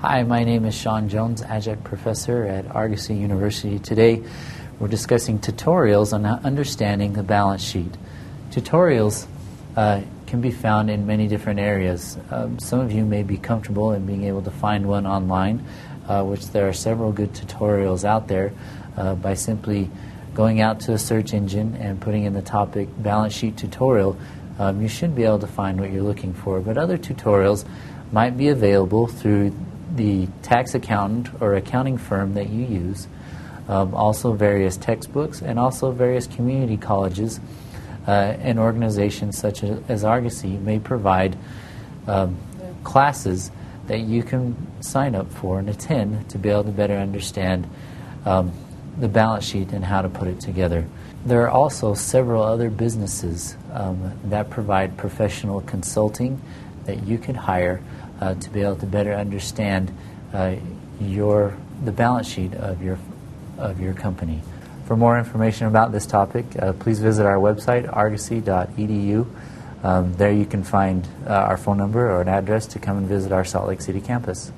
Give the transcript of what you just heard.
Hi, my name is Sean Jones, adjunct professor at Argosy University. Today we're discussing tutorials on understanding the balance sheet. Tutorials can be found in many different areas. Some of you may be comfortable in being able to find one online, which there are several good tutorials out there by simply going out to a search engine and putting in the topic balance sheet tutorial. You should be able to find what you're looking for, but other tutorials might be available through the tax accountant or accounting firm that you use, also various textbooks, and also various community colleges and organizations such as Argosy may provide classes that you can sign up for and attend to be able to better understand the balance sheet and how to put it together. There are also several other businesses that provide professional consulting that you can hire to be able to better understand the balance sheet of your company. For more information about this topic, please visit our website, argosy.edu. There you can find our phone number or an address to come and visit our Salt Lake City campus.